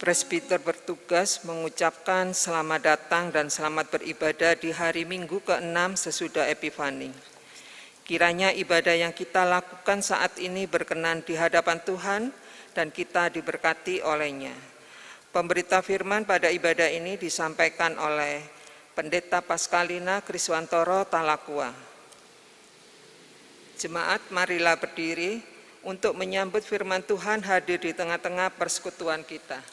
Presbiter bertugas mengucapkan selamat datang dan selamat beribadah di hari Minggu ke-6 sesudah Epifani. Kiranya ibadah yang kita lakukan saat ini berkenan di hadapan Tuhan dan kita diberkati olehnya. Pemberita firman pada ibadah ini disampaikan oleh Pendeta Paskalina Kriswantoro Talakua. Jemaat, marilah berdiri untuk menyambut firman Tuhan hadir di tengah-tengah persekutuan kita.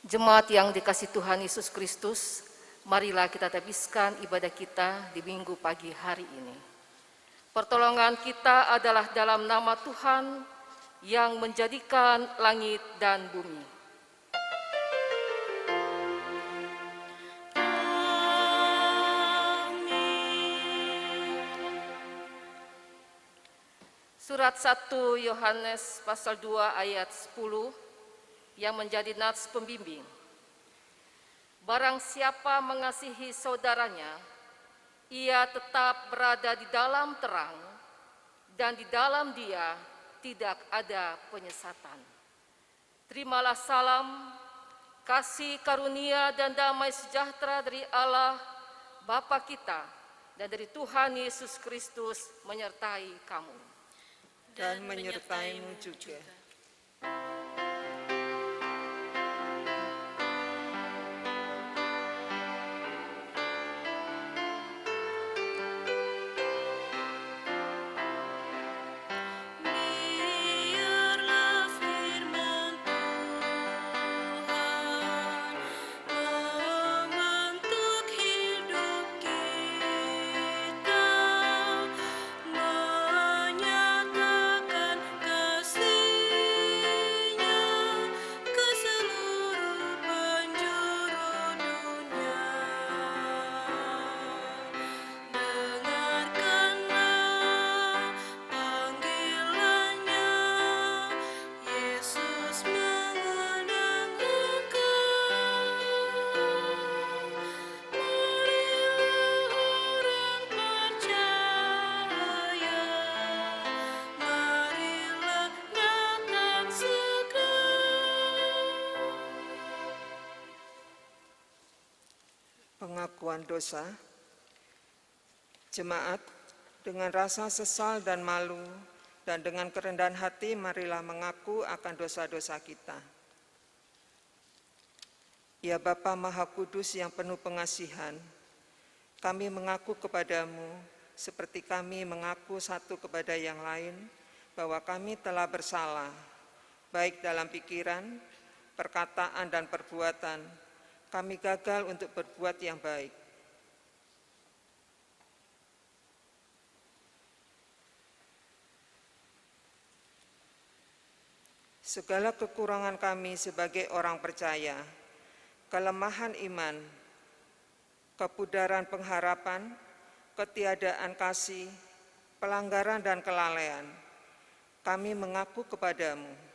Jemaat yang dikasihi Tuhan Yesus Kristus, marilah kita habiskan ibadah kita di minggu pagi hari ini. Pertolongan kita adalah dalam nama Tuhan yang menjadikan langit dan bumi. Surat 1 Yohanes pasal 2 ayat 10 yang menjadi nats pembimbing. Barang siapa mengasihi saudaranya, ia tetap berada di dalam terang, dan di dalam dia tidak ada penyesatan. Terimalah salam, kasih karunia dan damai sejahtera dari Allah Bapa kita dan dari Tuhan Yesus Kristus menyertai kamu. Dan menyertaimu juga. Menyatakan kasih pengakuan dosa, jemaat dengan rasa sesal dan malu dan dengan kerendahan hati marilah mengaku akan dosa-dosa kita. Ya Bapa Maha Kudus yang penuh pengasihan, kami mengaku kepadamu seperti kami mengaku satu kepada yang lain bahwa kami telah bersalah, baik dalam pikiran, perkataan, dan perbuatan. Kami gagal untuk berbuat yang baik. Segala kekurangan kami sebagai orang percaya, kelemahan iman, kepudaran pengharapan, ketiadaan kasih, pelanggaran dan kelalaian, kami mengaku kepadamu.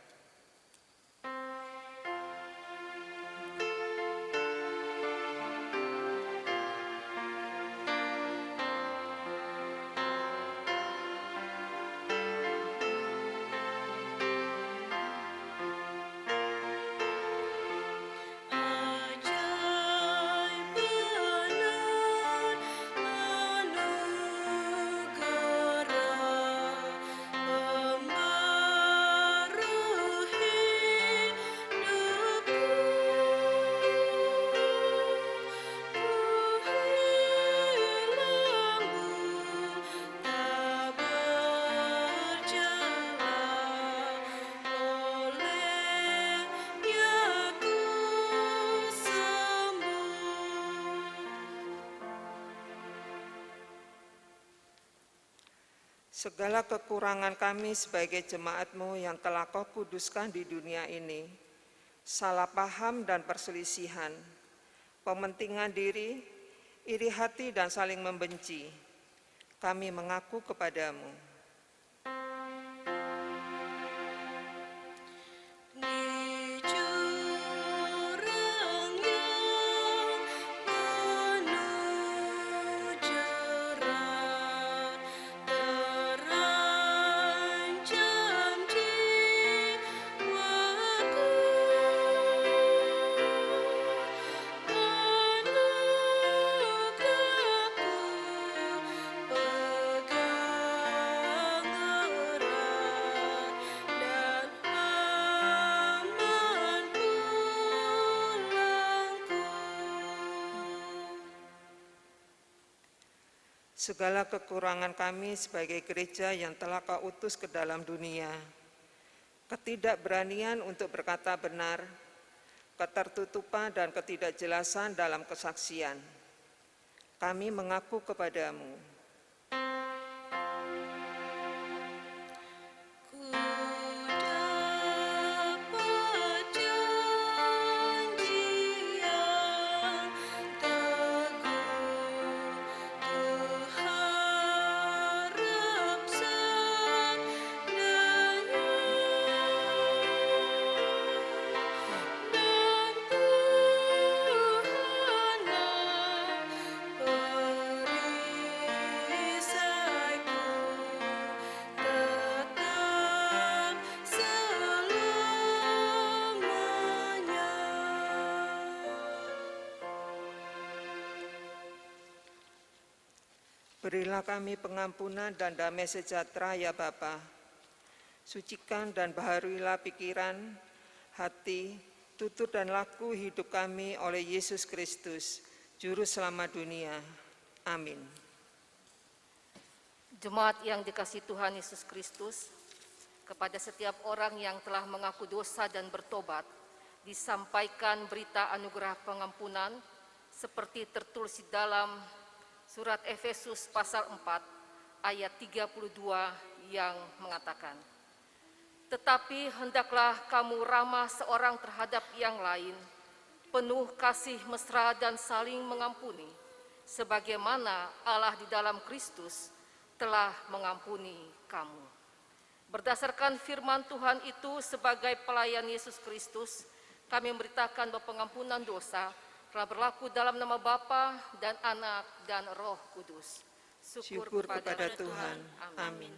Segala kekurangan kami sebagai jemaat-Mu yang telah Kau kuduskan di dunia ini, salah paham dan perselisihan, pementingan diri, iri hati dan saling membenci, kami mengaku kepadamu. Segala kekurangan kami sebagai gereja yang telah Kau utus ke dalam dunia, ketidakberanian untuk berkata benar, ketertutupan dan ketidakjelasan dalam kesaksian, kami mengaku kepadamu. Berilah kami pengampunan dan damai sejahtera ya Bapa. Sucikan dan baharuilah pikiran, hati, tutur dan laku hidup kami oleh Yesus Kristus, Juru Selamat dunia. Amin. Jemaat yang dikasihi Tuhan Yesus Kristus, kepada setiap orang yang telah mengaku dosa dan bertobat, disampaikan berita anugerah pengampunan seperti tertulis di dalam Surat Efesus pasal 4 ayat 32 yang mengatakan, "Tetapi hendaklah kamu ramah seorang terhadap yang lain, penuh kasih mesra dan saling mengampuni, sebagaimana Allah di dalam Kristus telah mengampuni kamu." Berdasarkan firman Tuhan itu sebagai pelayan Yesus Kristus, kami memberitakan bahwa pengampunan dosa telah berlaku dalam nama Bapa dan Anak dan Roh Kudus. Syukur kepada Tuhan. Amin.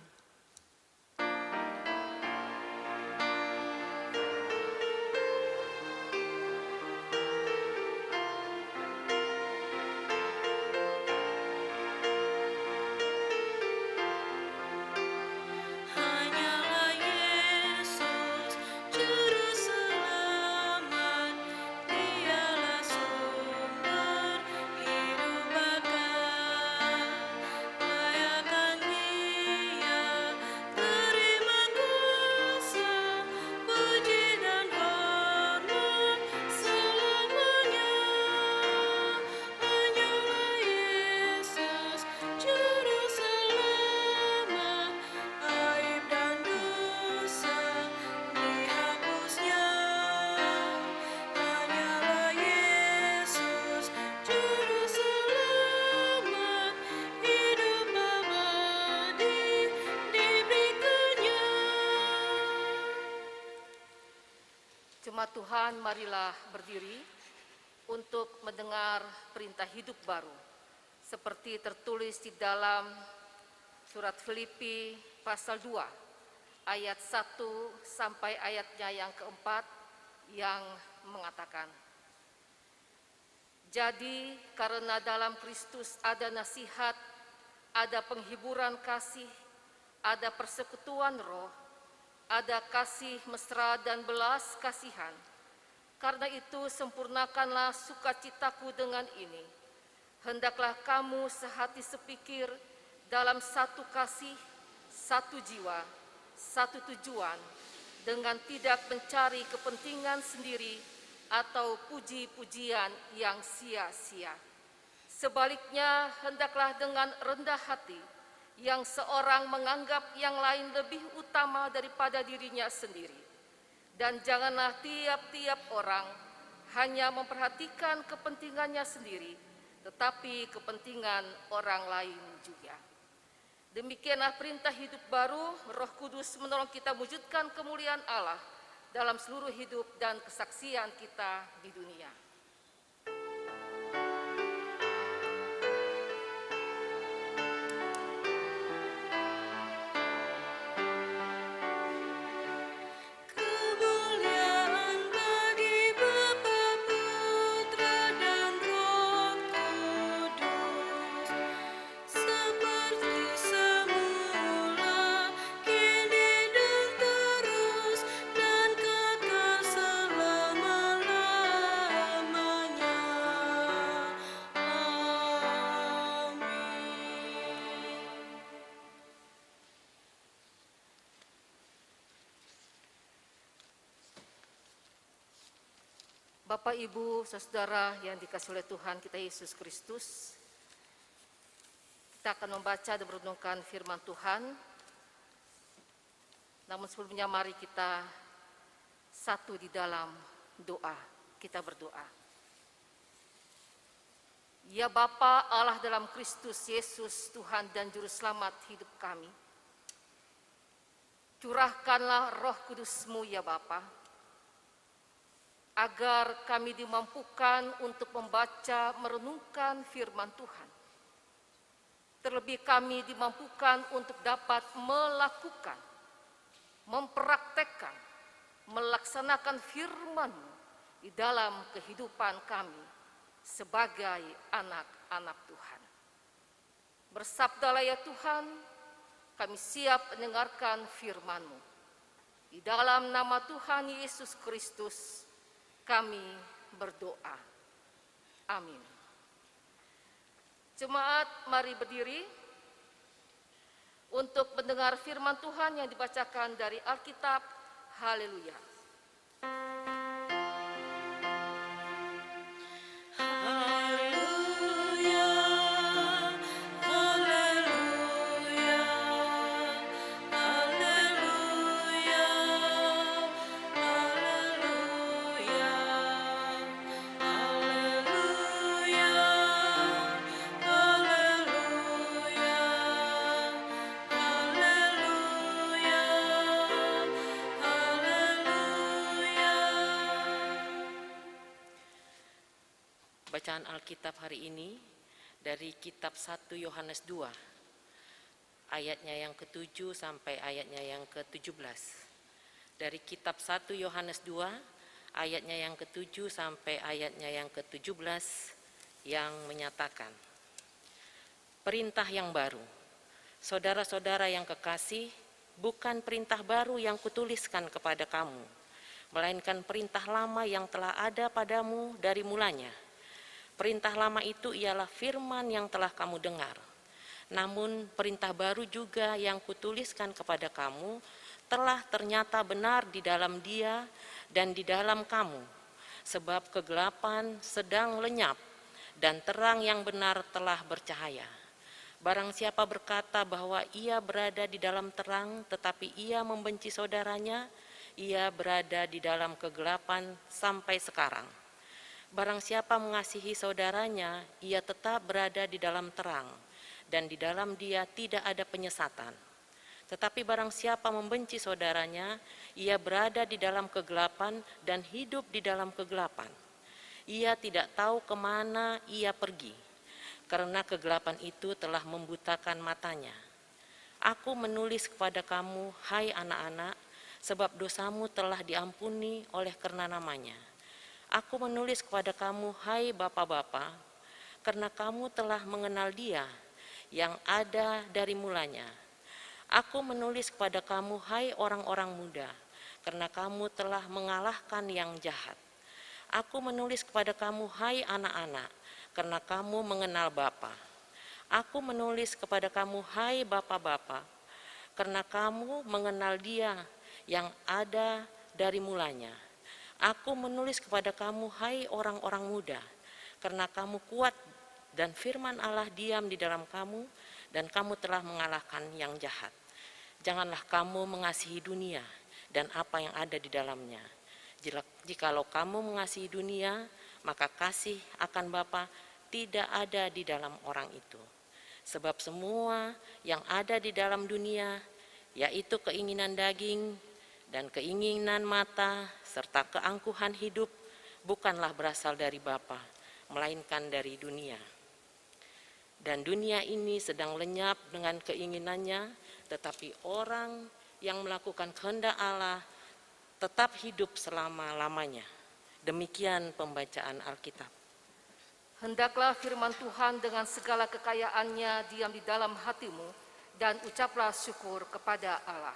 Tuhan, marilah berdiri untuk mendengar perintah hidup baru seperti tertulis di dalam surat Filipi pasal 2 ayat 1 sampai ayatnya yang keempat yang mengatakan, jadi karena dalam Kristus ada nasihat, ada penghiburan kasih, ada persekutuan roh, ada kasih mesra dan belas kasihan. Karena itu sempurnakanlah sukacitaku dengan ini. Hendaklah kamu sehati sepikir dalam satu kasih, satu jiwa, satu tujuan, dengan tidak mencari kepentingan sendiri atau puji-pujian yang sia-sia. Sebaliknya, hendaklah dengan rendah hati, yang seorang menganggap yang lain lebih utama daripada dirinya sendiri. Dan janganlah tiap-tiap orang hanya memperhatikan kepentingannya sendiri, tetapi kepentingan orang lain juga. Demikianlah perintah hidup baru, Roh Kudus menolong kita mewujudkan kemuliaan Allah dalam seluruh hidup dan kesaksian kita di dunia. Bapak, Ibu, Saudara yang dikasihi oleh Tuhan kita Yesus Kristus, kita akan membaca dan merenungkan firman Tuhan. Namun sebelumnya mari kita satu di dalam doa. Kita berdoa. Ya Bapa Allah dalam Kristus Yesus, Tuhan dan Juru Selamat hidup kami, curahkanlah Roh Kudus-Mu ya Bapa, agar kami dimampukan untuk membaca, merenungkan firman Tuhan. Terlebih kami dimampukan untuk dapat melakukan, mempraktekkan, melaksanakan firman-Mu di dalam kehidupan kami sebagai anak-anak Tuhan. Bersabdalah ya Tuhan, kami siap mendengarkan firman-Mu. Di dalam nama Tuhan Yesus Kristus, kami berdoa. Amin. Jemaat, mari berdiri untuk mendengar firman Tuhan yang dibacakan dari Alkitab. Haleluya. Bacaan Alkitab hari ini dari kitab 1 Yohanes 2, ayatnya yang ke-7 sampai ayatnya yang ke-17. Dari kitab 1 Yohanes 2, ayatnya yang ke-7 sampai ayatnya yang ke-17 yang menyatakan, perintah yang baru. Saudara-saudara yang kekasih, bukan perintah baru yang kutuliskan kepada kamu, melainkan perintah lama yang telah ada padamu dari mulanya. Perintah lama itu ialah firman yang telah kamu dengar. Namun perintah baru juga yang kutuliskan kepada kamu telah ternyata benar di dalam Dia dan di dalam kamu. Sebab kegelapan sedang lenyap dan terang yang benar telah bercahaya. Barang siapa berkata bahwa ia berada di dalam terang tetapi ia membenci saudaranya, ia berada di dalam kegelapan sampai sekarang. Barang siapa mengasihi saudaranya, ia tetap berada di dalam terang, dan di dalam dia tidak ada penyesatan. Tetapi barang siapa membenci saudaranya, ia berada di dalam kegelapan dan hidup di dalam kegelapan. Ia tidak tahu kemana ia pergi, karena kegelapan itu telah membutakan matanya. Aku menulis kepada kamu, hai anak-anak, sebab dosamu telah diampuni oleh karena namanya. Aku menulis kepada kamu, hai bapak-bapak, karena kamu telah mengenal Dia yang ada dari mulanya. Aku menulis kepada kamu, hai orang-orang muda, karena kamu telah mengalahkan yang jahat. Aku menulis kepada kamu, hai anak-anak, karena kamu mengenal Bapa. Aku menulis kepada kamu, hai bapak-bapak, karena kamu mengenal Dia yang ada dari mulanya. Aku menulis kepada kamu, hai orang-orang muda, karena kamu kuat dan firman Allah diam di dalam kamu, dan kamu telah mengalahkan yang jahat. Janganlah kamu mengasihi dunia dan apa yang ada di dalamnya. Jikalau kamu mengasihi dunia, maka kasih akan Bapa tidak ada di dalam orang itu. Sebab semua yang ada di dalam dunia, yaitu keinginan daging dan keinginan mata, serta keangkuhan hidup, bukanlah berasal dari Bapa, melainkan dari dunia. Dan dunia ini sedang lenyap dengan keinginannya, tetapi orang yang melakukan kehendak Allah tetap hidup selama-lamanya. Demikian pembacaan Alkitab. Hendaklah firman Tuhan dengan segala kekayaannya diam di dalam hatimu, dan ucaplah syukur kepada Allah.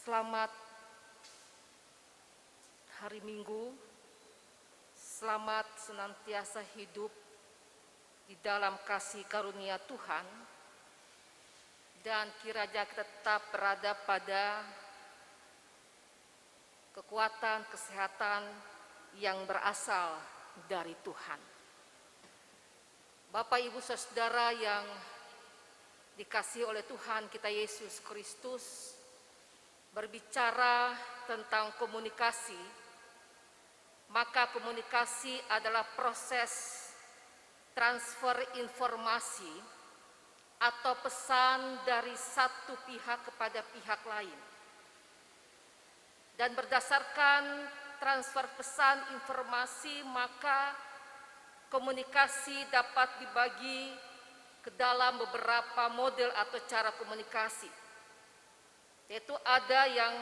Selamat hari Minggu, selamat senantiasa hidup di dalam kasih karunia Tuhan, dan kiranya kita tetap berada pada kekuatan kesehatan yang berasal dari Tuhan. Bapak, Ibu, Saudara yang dikasihi oleh Tuhan kita Yesus Kristus, berbicara tentang komunikasi, maka komunikasi adalah proses transfer informasi atau pesan dari satu pihak kepada pihak lain. Dan berdasarkan transfer pesan informasi, maka komunikasi dapat dibagi ke dalam beberapa model atau cara komunikasi. Yaitu ada yang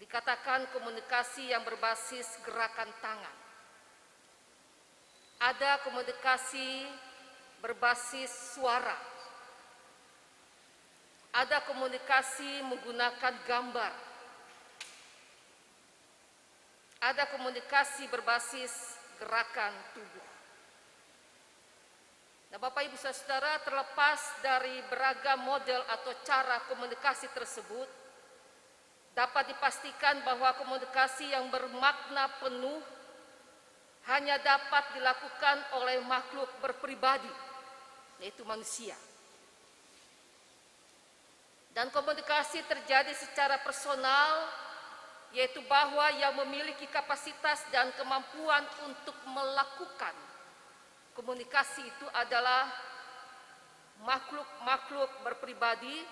dikatakan komunikasi yang berbasis gerakan tangan. Ada komunikasi berbasis suara. Ada komunikasi menggunakan gambar. Ada komunikasi berbasis gerakan tubuh. Nah, Bapak, Ibu, Saudara, terlepas dari beragam model atau cara komunikasi tersebut, dapat dipastikan bahwa komunikasi yang bermakna penuh hanya dapat dilakukan oleh makhluk berpribadi, yaitu manusia. Dan komunikasi terjadi secara personal, yaitu bahwa yang memiliki kapasitas dan kemampuan untuk melakukan komunikasi itu adalah makhluk-makhluk berpribadi,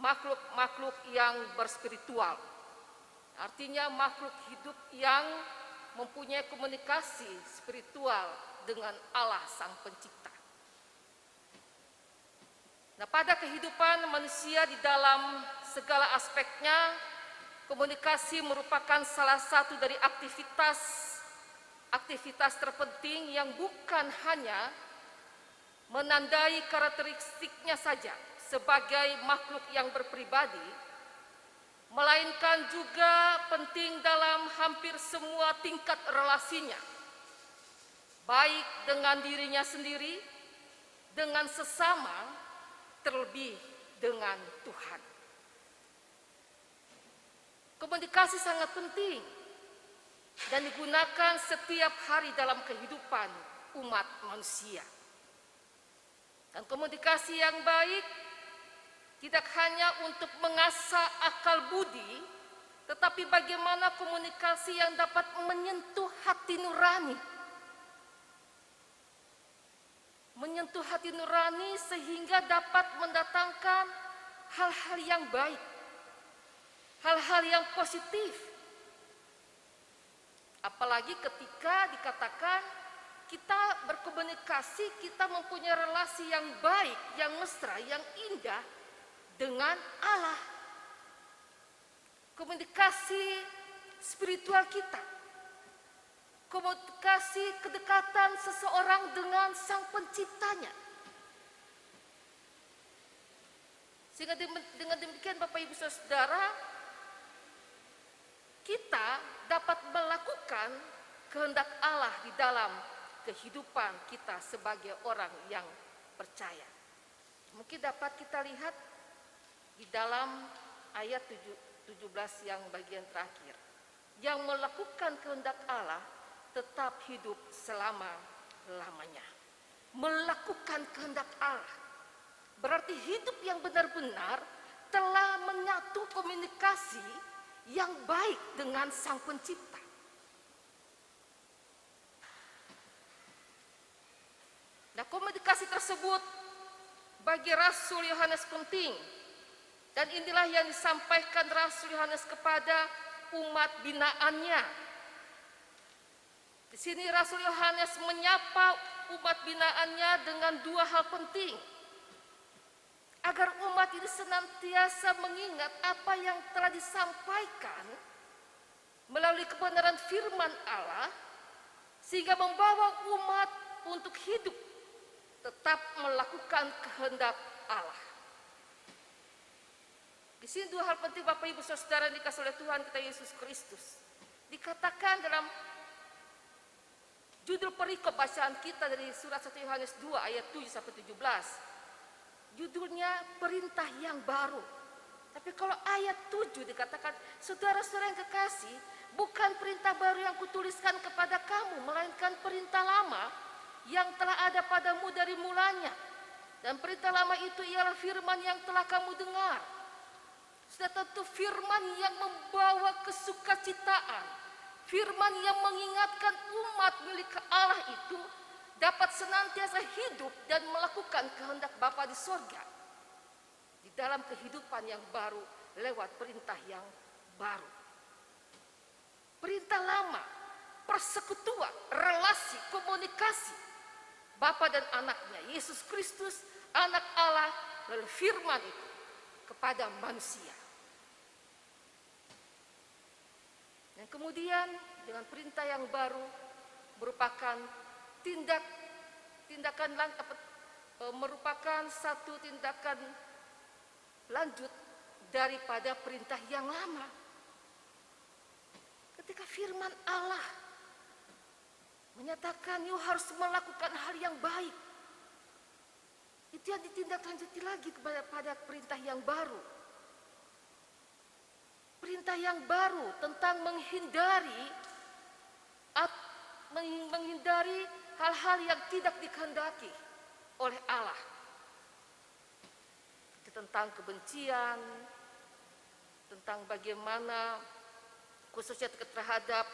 makhluk-makhluk yang berspiritual. Artinya makhluk hidup yang mempunyai komunikasi spiritual dengan Allah Sang Pencipta. Nah, pada kehidupan manusia di dalam segala aspeknya, komunikasi merupakan salah satu dari aktivitas terpenting yang bukan hanya menandai karakteristiknya saja sebagai makhluk yang berpribadi, melainkan juga penting dalam hampir semua tingkat relasinya, baik dengan dirinya sendiri, dengan sesama, terlebih dengan Tuhan. Komunikasi sangat penting dan digunakan setiap hari dalam kehidupan umat manusia. Dan komunikasi yang baik tidak hanya untuk mengasah akal budi, tetapi bagaimana komunikasi yang dapat menyentuh hati nurani. Menyentuh hati nurani sehingga dapat mendatangkan hal-hal yang baik, hal-hal yang positif. Apalagi ketika dikatakan kita berkomunikasi, kita mempunyai relasi yang baik, yang mesra, yang indah dengan Allah. Komunikasi spiritual kita, komunikasi kedekatan seseorang dengan Sang Penciptanya. Sehingga dengan demikian Bapak Ibu Saudara, kita dapat melakukan kehendak Allah di dalam kehidupan kita sebagai orang yang percaya. Mungkin dapat kita lihat di dalam ayat 17 yang bagian terakhir. Yang melakukan kehendak Allah tetap hidup selama-lamanya. Melakukan kehendak Allah berarti hidup yang benar-benar telah menyatu komunikasi yang baik dengan Sang Pencipta. Nah, komunikasi tersebut bagi Rasul Yohanes penting, dan inilah yang disampaikan Rasul Yohanes kepada umat binaannya. Di sini Rasul Yohanes menyapa umat binaannya dengan dua hal penting, agar umat ini senantiasa mengingat apa yang telah disampaikan melalui kebenaran firman Allah, sehingga membawa umat untuk hidup tetap melakukan kehendak Allah. Di sini dua hal penting Bapak Ibu Saudara dikasih oleh Tuhan kita Yesus Kristus. Dikatakan dalam judul perikop bacaan kita dari surat 1 Yohanes 2 ayat 7 sampai 17. Judulnya perintah yang baru. Tapi kalau ayat 7 dikatakan, saudara-saudara yang kekasih, bukan perintah baru yang kutuliskan kepada kamu, melainkan perintah lama yang telah ada padamu dari mulanya. Dan perintah lama itu ialah firman yang telah kamu dengar. Sudah tentu firman yang membawa kesukacitaan, firman yang mengingatkan umat milik Allah itu dapat senantiasa hidup dan melakukan kehendak Bapa di sorga di dalam kehidupan yang baru lewat perintah yang baru. Perintah lama, persekutuan, relasi, komunikasi Bapa dan anaknya, Yesus Kristus, anak Allah, melalui firman itu kepada manusia. Dan kemudian dengan perintah yang baru merupakan merupakan satu tindakan lanjut daripada perintah yang lama. Ketika firman Allah menyatakan you harus melakukan hal yang baik, itu yang ditindaklanjuti lagi pada perintah yang baru. Perintah yang baru tentang menghindari hal-hal yang tidak dikehendaki oleh Allah. Itu tentang kebencian, tentang bagaimana khususnya terhadap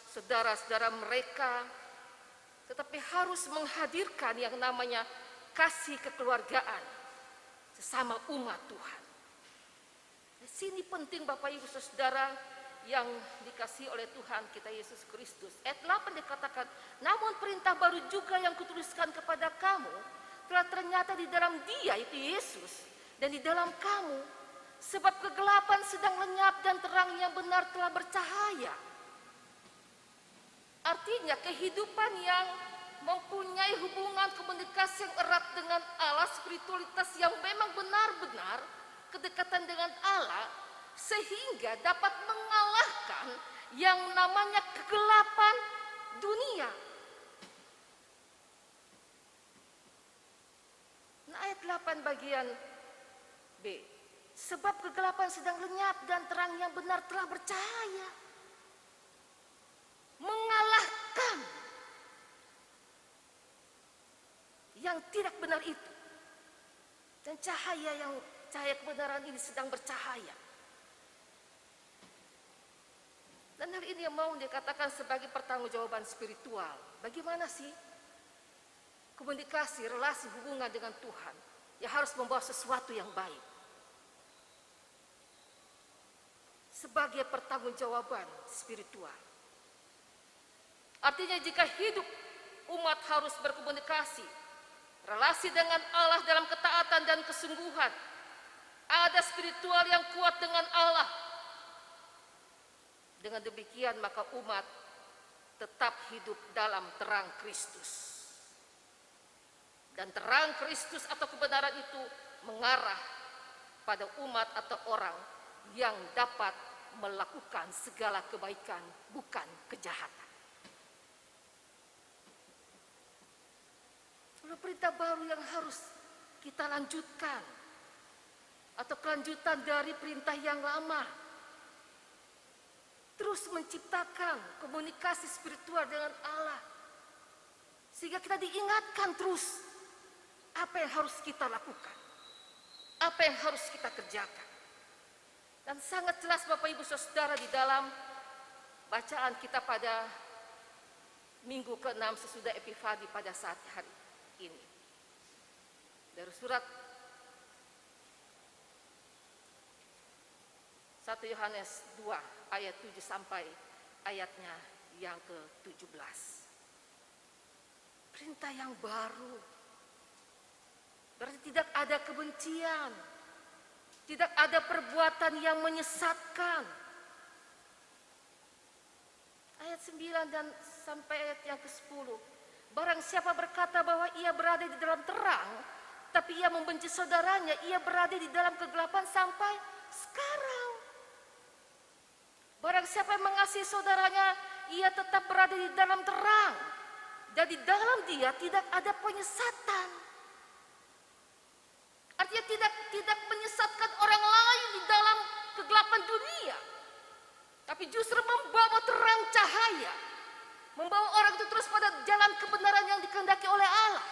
saudara-saudara mereka, tetapi harus menghadirkan yang namanya kasih kekeluargaan sesama umat Tuhan. Di sini penting Bapak Ibu Saudara yang dikasihi oleh Tuhan kita Yesus Kristus. Ayat 8 dikatakan, namun perintah baru juga yang kutuliskan kepada kamu telah ternyata di dalam Dia, itu Yesus, dan di dalam kamu, sebab kegelapan sedang lenyap dan terang yang benar telah bercahaya. Artinya kehidupan yang mempunyai hubungan komunikasi yang erat dengan Allah, spiritualitas yang memang benar-benar kedekatan dengan Allah, sehingga dapat mengalahkan yang namanya kegelapan dunia. Nah, ayat 8 bagian B. Sebab kegelapan sedang lenyap dan terang yang benar telah bercahaya. Mengalahkan yang tidak benar itu. Dan cahaya kebenaran ini sedang bercahaya. Dan hal ini yang mau dikatakan sebagai pertanggungjawaban spiritual. Bagaimana sih komunikasi, relasi, hubungan dengan Tuhan yang harus membawa sesuatu yang baik? Sebagai pertanggungjawaban spiritual. Artinya jika hidup umat harus berkomunikasi, relasi dengan Allah dalam ketaatan dan kesungguhan, ada spiritual yang kuat dengan Allah. Dengan demikian maka umat tetap hidup dalam terang Kristus. Dan terang Kristus atau kebenaran itu mengarah pada umat atau orang yang dapat melakukan segala kebaikan, bukan kejahatan. Lalu perintah baru yang harus kita lanjutkan, atau kelanjutan dari perintah yang lama, terus menciptakan komunikasi spiritual dengan Allah, sehingga kita diingatkan terus apa yang harus kita lakukan, apa yang harus kita kerjakan. Dan sangat jelas Bapak Ibu Saudara di dalam bacaan kita pada minggu ke-6 sesudah Epifani pada saat hari ini. Dari surat 1 Yohanes 2 ayat 7 sampai ayatnya yang ke-17. Perintah yang baru. Berarti tidak ada kebencian. Tidak ada perbuatan yang menyesatkan. Ayat 9 dan sampai ayat yang ke-10. Barang siapa berkata bahwa ia berada di dalam terang, tapi ia membenci saudaranya, ia berada di dalam kegelapan sampai sekarang. Barang siapa yang mengasihi saudaranya, ia tetap berada di dalam terang. Dan di dalam dia tidak ada penyesatan. Artinya tidak menyesatkan orang lain di dalam kegelapan dunia. Tapi justru membawa terang cahaya. Membawa orang itu terus pada jalan kebenaran yang dikehendaki oleh Allah.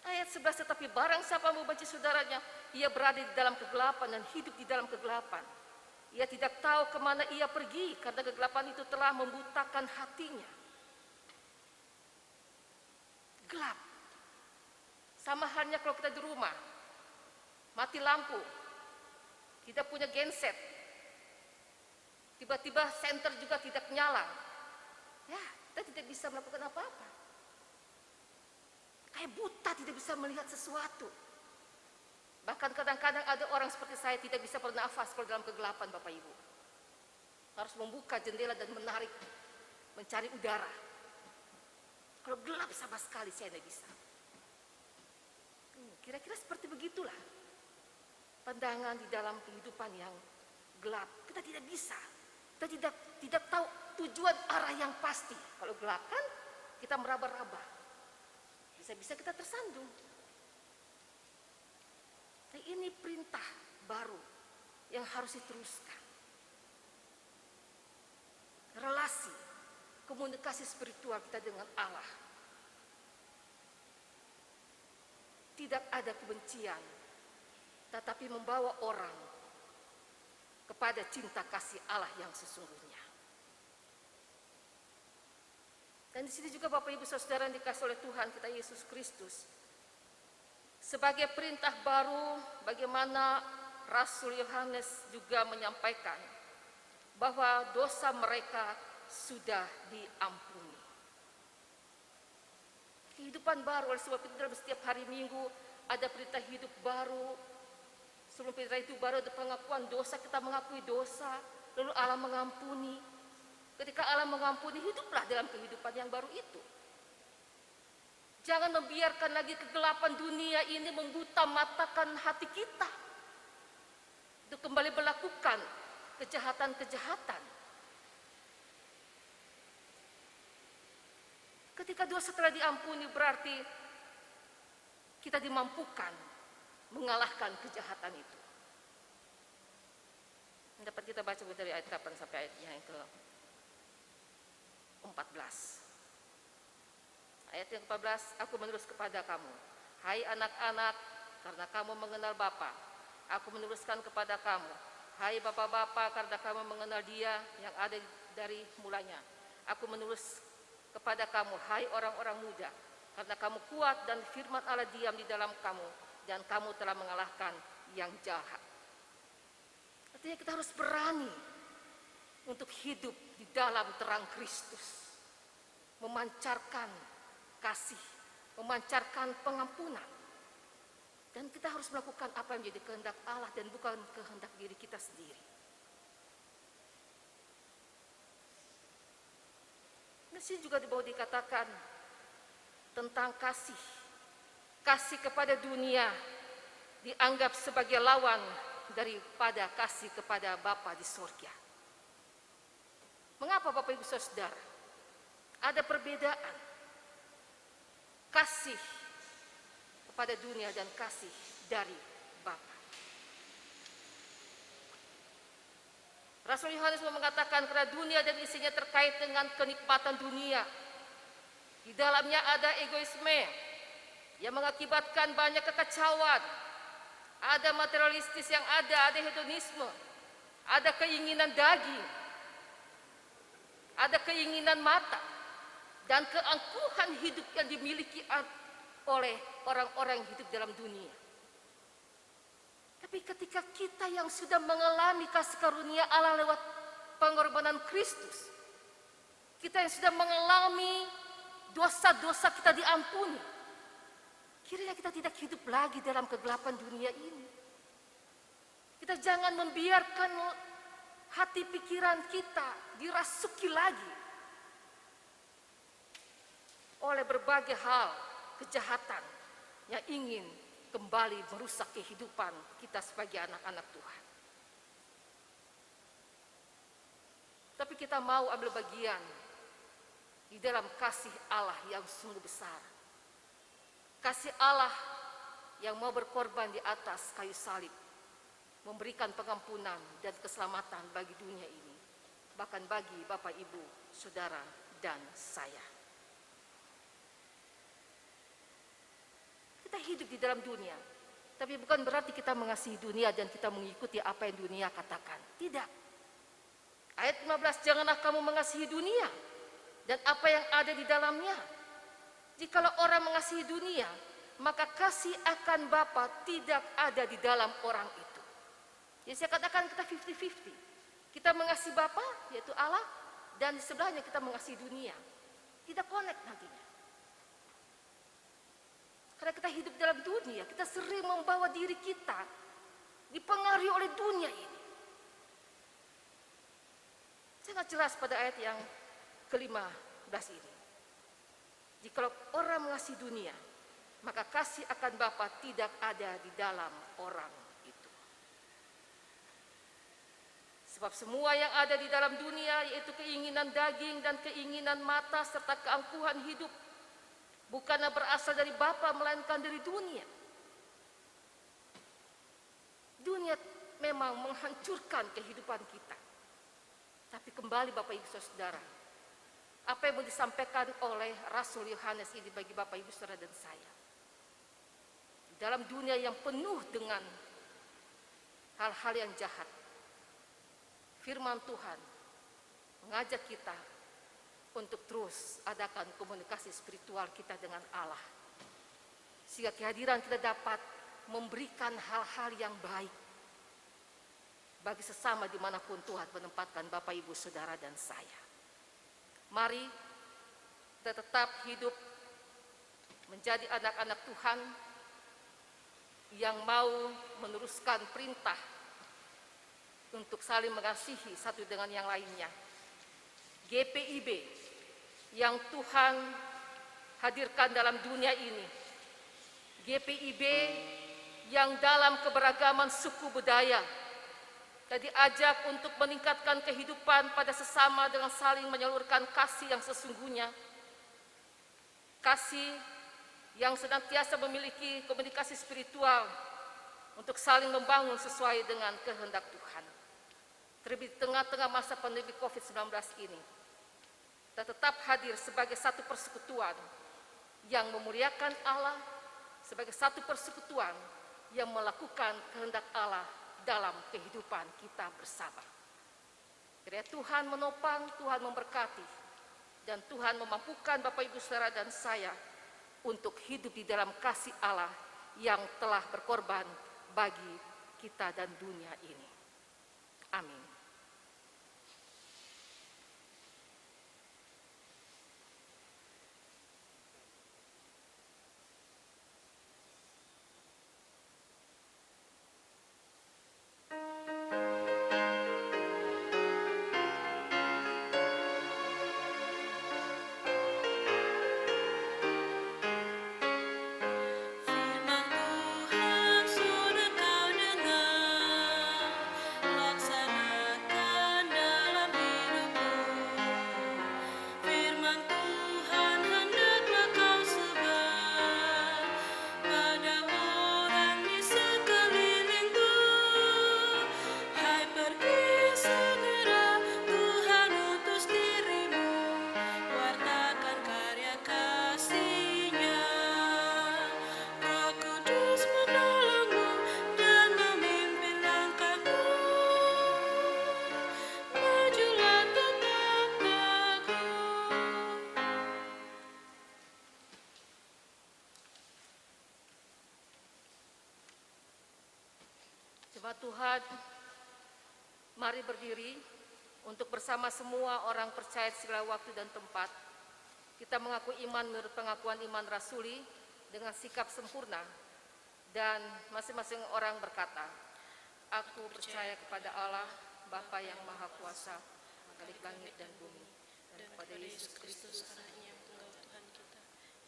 Ayat 11, tetapi barang siapa membenci saudaranya, ia berada di dalam kegelapan dan hidup di dalam kegelapan. Ia tidak tahu kemana ia pergi karena kegelapan itu telah membutakan hatinya. Gelap. Sama halnya kalau kita di rumah, mati lampu, kita punya genset, tiba-tiba senter juga tidak nyala, ya kita tidak bisa melakukan apa-apa. Kayak buta, tidak bisa melihat sesuatu. Bahkan kadang-kadang ada orang seperti saya tidak bisa bernafas kalau dalam kegelapan, Bapak Ibu. Harus membuka jendela dan mencari udara. Kalau gelap sama sekali saya tidak bisa. Kira-kira seperti begitulah pandangan di dalam kehidupan yang gelap. Kita tidak bisa, kita tidak tahu tujuan arah yang pasti. Kalau gelap kan kita meraba-raba, bisa-bisa kita tersandung. Nah, ini perintah baru yang harus diteruskan. Relasi, komunikasi spiritual kita dengan Allah. Tidak ada kebencian, tetapi membawa orang kepada cinta kasih Allah yang sesungguhnya. Dan di sini juga Bapak Ibu Saudara yang dikasihi oleh Tuhan kita Yesus Kristus, sebagai perintah baru, bagaimana Rasul Yohanes juga menyampaikan bahwa dosa mereka sudah diampuni. Kehidupan baru, oleh sebab itu dalam setiap hari Minggu ada perintah hidup baru. Sebelum perintah itu baru ada pengakuan dosa, kita mengakui dosa, lalu Allah mengampuni. Ketika Allah mengampuni, hiduplah dalam kehidupan yang baru itu. Jangan membiarkan lagi kegelapan dunia ini membuta matakan hati kita untuk kembali melakukan kejahatan-kejahatan. Ketika dosa telah diampuni, berarti kita dimampukan mengalahkan kejahatan itu. Dapat kita baca dari ayat 8 sampai ayat yang ke-14. Ayat yang ke-14, aku menulis kepada kamu, hai anak-anak, karena kamu mengenal Bapa. Aku menuliskan kepada kamu, hai bapak-bapak, karena kamu mengenal Dia yang ada dari mulanya. Aku menulis kepada kamu, hai orang-orang muda, karena kamu kuat dan firman Allah diam di dalam kamu, dan kamu telah mengalahkan yang jahat. Artinya kita harus berani untuk hidup di dalam terang Kristus, memancarkan kasih, memancarkan pengampunan. Dan kita harus melakukan apa yang menjadi kehendak Allah dan bukan kehendak diri kita sendiri. Di sini juga di bawah dikatakan tentang kasih. Kasih kepada dunia dianggap sebagai lawan daripada kasih kepada Bapa di surga. Mengapa Bapak Ibu Saudara? Ada perbedaan kasih kepada dunia dan kasih dari Bapa. Rasul Yohanes mengatakan karena dunia dan isinya terkait dengan kenikmatan dunia. Di dalamnya ada egoisme yang mengakibatkan banyak kekacauan. Ada materialistis yang ada hedonisme, ada keinginan daging, ada keinginan mata, dan keangkuhan hidup yang dimiliki oleh orang-orang yang hidup dalam dunia. Tapi ketika kita yang sudah mengalami kasih karunia Allah lewat pengorbanan Kristus, kita yang sudah mengalami dosa-dosa kita diampuni, kiranya kita tidak hidup lagi dalam kegelapan dunia ini. Kita jangan membiarkan hati pikiran kita dirasuki lagi oleh berbagai hal kejahatan yang ingin kembali merusak kehidupan kita sebagai anak-anak Tuhan. Tapi kita mau ambil bagian di dalam kasih Allah yang sungguh besar. Kasih Allah yang mau berkorban di atas kayu salib, memberikan pengampunan dan keselamatan bagi dunia ini, bahkan bagi Bapak, Ibu, Saudara, dan saya. Kita hidup di dalam dunia, tapi bukan berarti kita mengasihi dunia dan kita mengikuti apa yang dunia katakan. Tidak. Ayat 15, janganlah kamu mengasihi dunia dan apa yang ada di dalamnya. Jikalau orang mengasihi dunia, maka kasih akan Bapa tidak ada di dalam orang itu. Jadi saya katakan kita 50-50. Kita mengasihi Bapa, yaitu Allah, dan di sebelahnya kita mengasihi dunia. Tidak connect nantinya. Karena kita hidup dalam dunia, kita sering membawa diri kita dipengaruhi oleh dunia ini. Sangat jelas pada ayat yang ke-15 ini. Jikalau orang mengasihi dunia, maka kasih akan Bapa tidak ada di dalam orang itu. Sebab semua yang ada di dalam dunia, yaitu keinginan daging dan keinginan mata serta keangkuhan hidup, bukanlah berasal dari Bapa melainkan dari dunia. Dunia memang menghancurkan kehidupan kita. Tapi kembali Bapak Ibu Saudara, apa yang mau disampaikan oleh Rasul Yohanes ini bagi Bapak Ibu Saudara dan saya. Dalam dunia yang penuh dengan hal-hal yang jahat, firman Tuhan mengajak kita untuk terus adakan komunikasi spiritual kita dengan Allah, sehingga kehadiran kita dapat memberikan hal-hal yang baik bagi sesama dimanapun Tuhan menempatkan Bapak, Ibu, Saudara, dan saya. Mari kita tetap hidup menjadi anak-anak Tuhan yang mau meneruskan perintah untuk saling mengasihi satu dengan yang lainnya, GPIB yang Tuhan hadirkan dalam dunia ini. GPIB yang dalam keberagaman suku budaya dan diajak untuk meningkatkan kehidupan pada sesama dengan saling menyalurkan kasih yang sesungguhnya. Kasih yang senantiasa memiliki komunikasi spiritual untuk saling membangun sesuai dengan kehendak Tuhan. Terlebih di tengah-tengah masa pandemi COVID-19 ini, kita tetap hadir sebagai satu persekutuan yang memuliakan Allah, sebagai satu persekutuan yang melakukan kehendak Allah dalam kehidupan kita bersama. Kiranya Tuhan menopang, Tuhan memberkati, dan Tuhan memampukan Bapak Ibu Saudara dan saya untuk hidup di dalam kasih Allah yang telah berkorban bagi kita dan dunia ini. Amin. Firman Tuhan sudah kau dengar, laksanakan dalam hidupmu. Firman Tuhan hendaklah kau sebar pada orang di sekelilingmu. Hai pergi segera, Tuhan utus dirimu, wartakan karya kasih-Nya. Roh Kudus menolongmu dan memimpin langkahmu. Majulah tetap teguh. Jemaat Tuhan, mari berdiri untuk bersama semua orang percaya di segala waktu dan tempat. Kita mengaku iman menurut pengakuan iman rasuli dengan sikap sempurna, dan masing-masing orang berkata, aku percaya kepada Allah, Bapa yang Maha Kuasa, Khalik langit dan bumi, dan kepada Yesus Kristus, Anaknya yang tunggal Tuhan kita,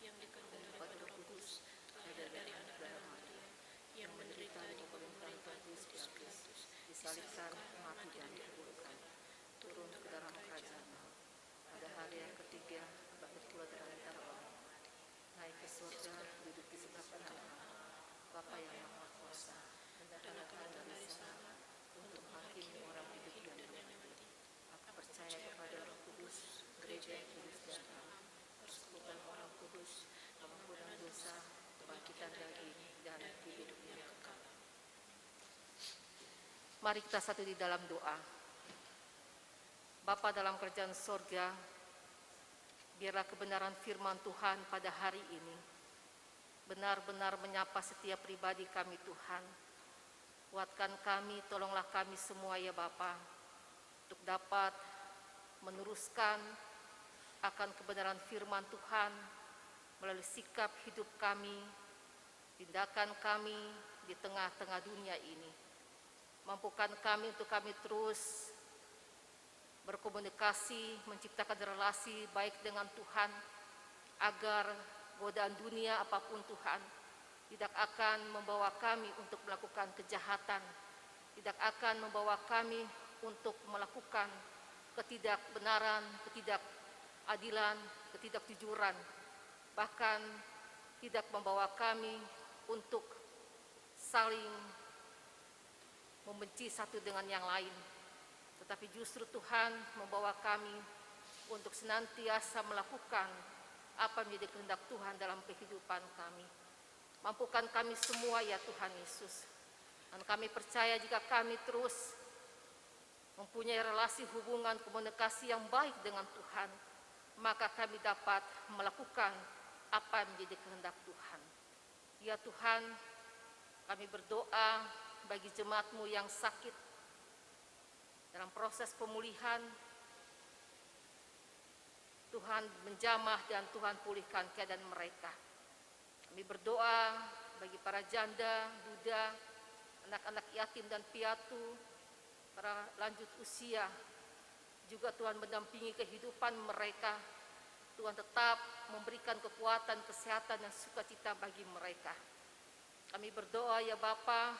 yang dikandung daripada Roh Kudus, lahir dari anak darah Maria, yang menderita di bawah pemerintahan Pontius Pilatus, disalibkan, mati dan dikuburkan, turun ke dalam kerajaan maut. Pada hari yang ketiga, bangkit pula dari antara orang mati, naik ke surga, duduk di sebelah kanan Allah, Bapa yang Maha Kuasa, dan akan datang dari sana untuk menghakimi orang hidup dan mati. Aku percaya kepada Roh Kudus, gereja yang kudus dan am, persekutuan orang kudus, pengampunan dosa, kebangkitan daging, dan hidup yang kekal. Mari kita satu di dalam doa. Bapa dalam kerajaan sorga, biarlah kebenaran firman Tuhan pada hari ini benar-benar menyapa setiap pribadi kami Tuhan. Kuatkan kami, tolonglah kami semua ya Bapa, untuk dapat meneruskan akan kebenaran firman Tuhan melalui sikap hidup kami, tindakan kami di tengah-tengah dunia ini. Mampukan kami untuk kami terus berkomunikasi, menciptakan relasi baik dengan Tuhan, agar godaan dunia apapun Tuhan tidak akan membawa kami untuk melakukan kejahatan, tidak akan membawa kami untuk melakukan ketidakbenaran, ketidakadilan, ketidakjujuran, bahkan tidak membawa kami untuk saling membenci satu dengan yang lain, tetapi justru Tuhan membawa kami untuk senantiasa melakukan apa menjadi kehendak Tuhan dalam kehidupan kami. Mampukan kami semua ya Tuhan Yesus, dan kami percaya jika kami terus mempunyai relasi hubungan komunikasi yang baik dengan Tuhan, maka kami dapat melakukan apa yang menjadi kehendak Tuhan. Ya Tuhan, kami berdoa bagi jemaat-Mu yang sakit dalam proses pemulihan. Tuhan menjamah dan Tuhan pulihkan keadaan mereka. Kami berdoa bagi para janda, duda, anak-anak yatim dan piatu, para lanjut usia, juga Tuhan mendampingi kehidupan mereka. Tuhan tetap memberikan kekuatan, kesehatan, dan sukacita bagi mereka. Kami berdoa ya Bapa,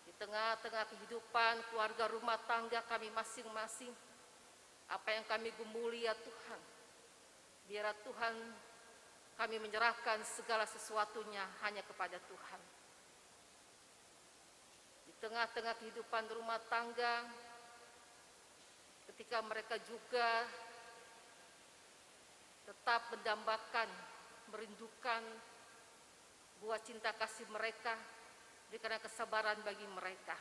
di tengah-tengah kehidupan keluarga rumah tangga kami masing-masing, apa yang kami gumuli ya Tuhan, biar Tuhan kami menyerahkan segala sesuatunya hanya kepada Tuhan. Di tengah-tengah kehidupan rumah tangga, ketika mereka juga tetap mendambakan, merindukan buah cinta kasih mereka, berikan kesabaran bagi mereka.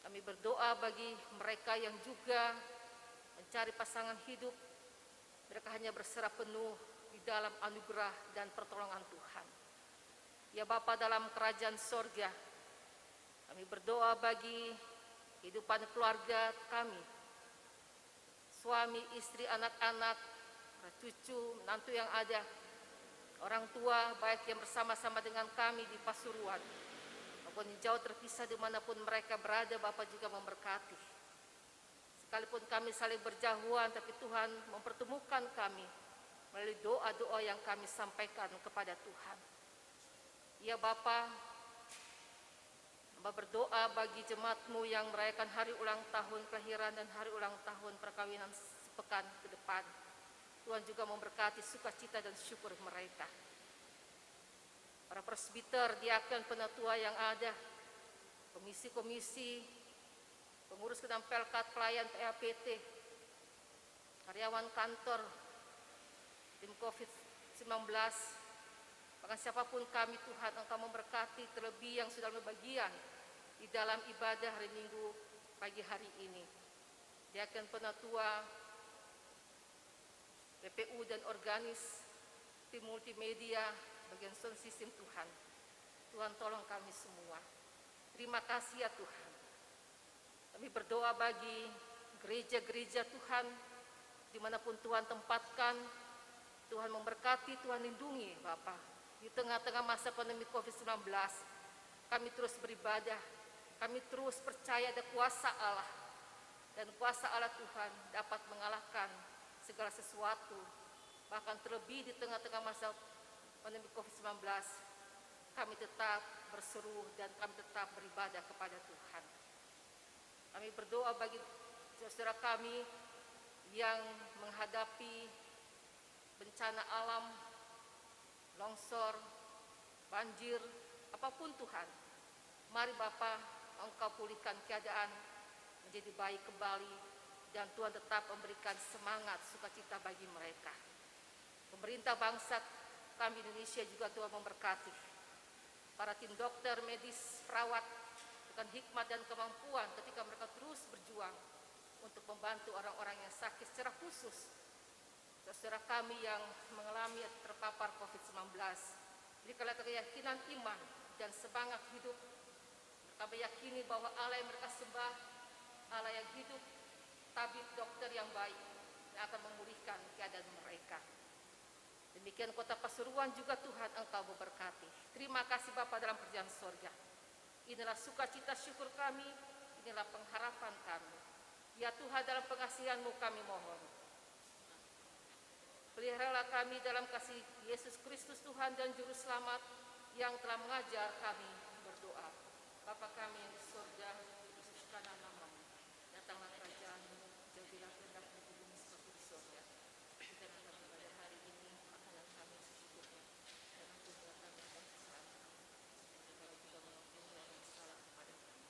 Kami berdoa bagi mereka yang juga mencari pasangan hidup, mereka hanya berserah penuh di dalam anugerah dan pertolongan Tuhan. Ya Bapa dalam kerajaan sorga, kami berdoa bagi kehidupan keluarga kami, suami, istri, anak-anak, cucu, menantu yang ada, orang tua baik yang bersama-sama dengan kami di Pasuruan maupun jauh terpisah dimanapun mereka berada, Bapa juga memberkati. Sekalipun kami saling berjauhan, tapi Tuhan mempertemukan kami melalui doa-doa yang kami sampaikan kepada Tuhan. Ya Bapa, Hamba berdoa bagi jemaat-Mu yang merayakan hari ulang tahun kelahiran dan hari ulang tahun perkawinan sepekan ke depan. Tuhan juga memberkati sukacita dan syukur mereka. Para presbiter, diaken, penatua yang ada, komisi-komisi, pengurus kedam Pelkat, pelayan PAPT, karyawan kantor, tim COVID-19, bahkan siapapun kami Tuhan, Engkau memberkati, terlebih yang sudah berbagian di dalam ibadah hari Minggu pagi hari ini. Diaken, penatua, PPU dan organis, tim multimedia, bagian sound system Tuhan. Tuhan tolong kami semua. Terima kasih ya Tuhan. Kami berdoa bagi gereja-gereja Tuhan, dimanapun Tuhan tempatkan, Tuhan memberkati, Tuhan lindungi Bapak. Di tengah-tengah masa pandemi COVID-19, kami terus beribadah, kami terus percaya ada kuasa Allah, dan kuasa Allah Tuhan dapat mengalahkan segala sesuatu, bahkan terlebih di tengah-tengah masa pandemi COVID-19, kami tetap berseru dan kami tetap beribadah kepada Tuhan. Kami berdoa bagi saudara kami yang menghadapi bencana alam, longsor, banjir, apapun Tuhan. Mari Bapa, Engkau pulihkan keadaan menjadi baik kembali, dan Tuhan tetap memberikan semangat, sukacita bagi mereka. Pemerintah bangsa kami Indonesia juga Tuhan memberkati. Para tim dokter, medis, perawat, dengan hikmat dan kemampuan ketika mereka terus berjuang untuk membantu orang-orang yang sakit secara khusus. Saudara kami yang mengalami terpapar COVID-19, berikanlah keyakinan iman dan semangat hidup. Mereka meyakini bahwa Allah yang mereka sembah, Allah yang hidup, tabib dokter yang baik yang akan memulihkan keadaan mereka. Demikian kota Pasuruan juga Tuhan Engkau memberkati. Terima kasih Bapa dalam kerajaan sorga. Inilah sukacita syukur kami, inilah pengharapan kami. Ya Tuhan, dalam pengasihan-Mu kami mohon. Peliharalah kami dalam kasih Yesus Kristus Tuhan dan Juru Selamat yang telah mengajar kami berdoa. Bapa kami yang di surga, dikuduskanlah nama-Mu. Datanglah kerajaan-Mu, jadilah kehendak-Mu di bumi seperti di surga. Berikanlah kami pada hari ini makanan kami secukupnya, dan ampunilah kami akan kesalahan kami, seperti kami juga mengampuni orang yang salah kepada kami.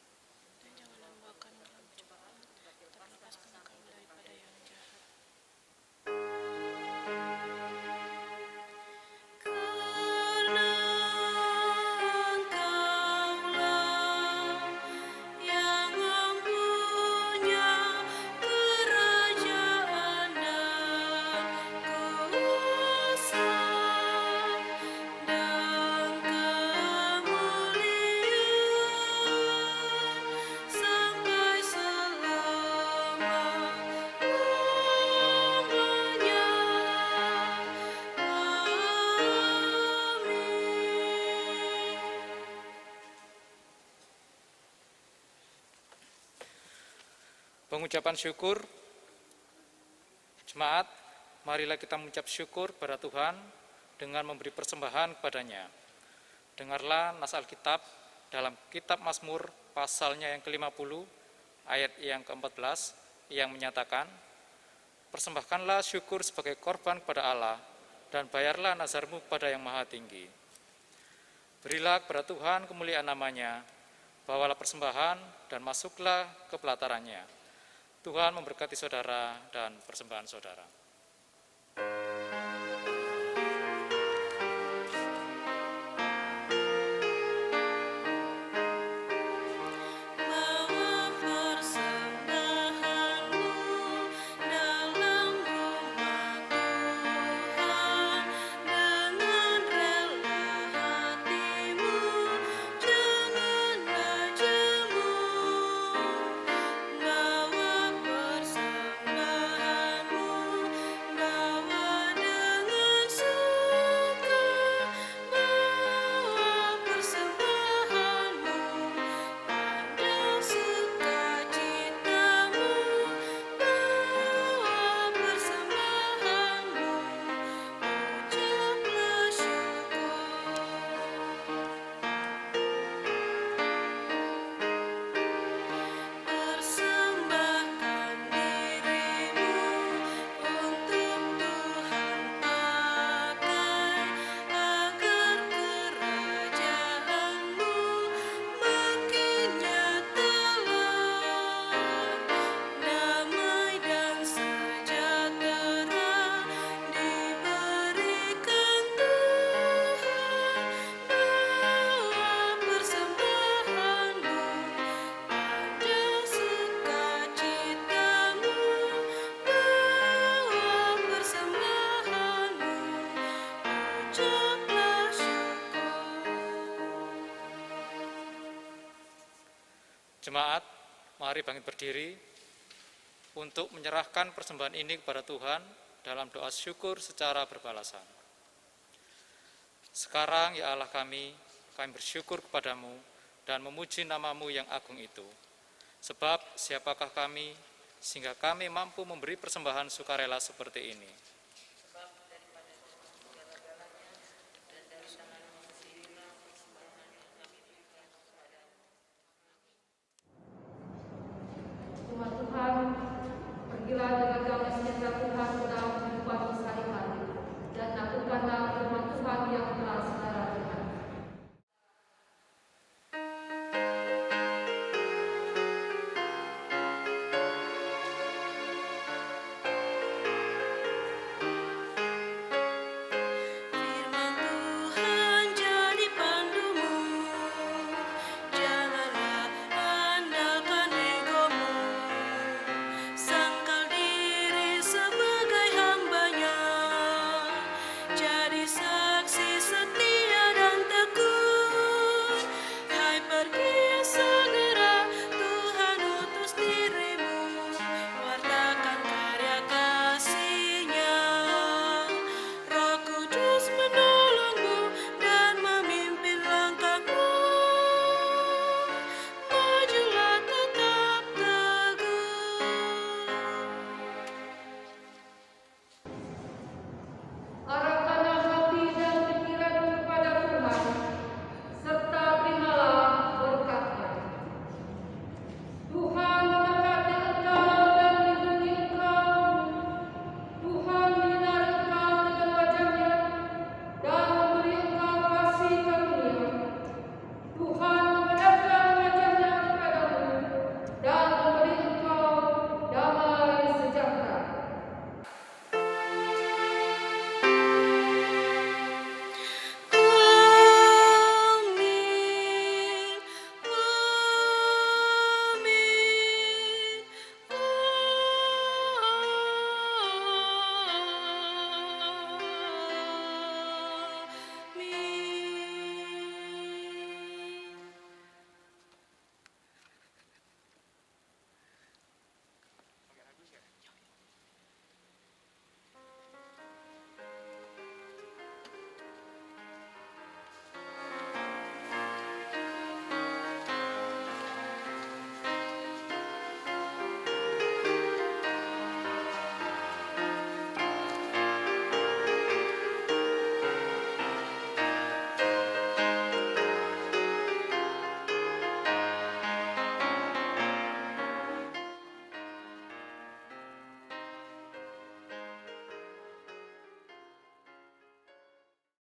Dan janganlah membawa kami dalam cobaan, tapi lepaskanlah kami daripada yang jahat. Karena Engkaulah yang Pengucapan syukur. Jemaat, marilah kita mengucap syukur pada Tuhan dengan memberi persembahan kepadanya. Dengarlah nas Alkitab dalam kitab Mazmur pasalnya yang ke-50 ayat yang ke-14 yang menyatakan, persembahkanlah syukur sebagai korban kepada Allah dan bayarlah nazarmu kepada yang maha tinggi. Berilah kepada Tuhan kemuliaan namanya, bawalah persembahan dan masuklah ke pelatarannya. Tuhan memberkati saudara dan persembahan saudara. Bawa persembahanmu dalam rumah Tuhan dengan rela hatimu, janganlah jemu. Bawa persembahanmu, bawa dengan suka, bawa persembahanmu. Pandang sukacitamu, bawa persembahanmu, ucaplah syukur. Persembahkan dirimu untuk Tuhan pakai, agar kerajaanmu makin nyatalah. Damai dan sejahtera diberikan Tuhan, bawa persembahanmu. Pandang sukacitamu, bawa persembahanmu, ucaplah syukur. Jemaat, mari bangkit berdiri untuk menyerahkan persembahan ini kepada Tuhan dalam doa syukur secara berbalasan. Sekarang ya Allah kami bersyukur kepadamu dan memuji namamu yang agung itu. Sebab siapakah kami sehingga kami mampu memberi persembahan sukarela seperti ini.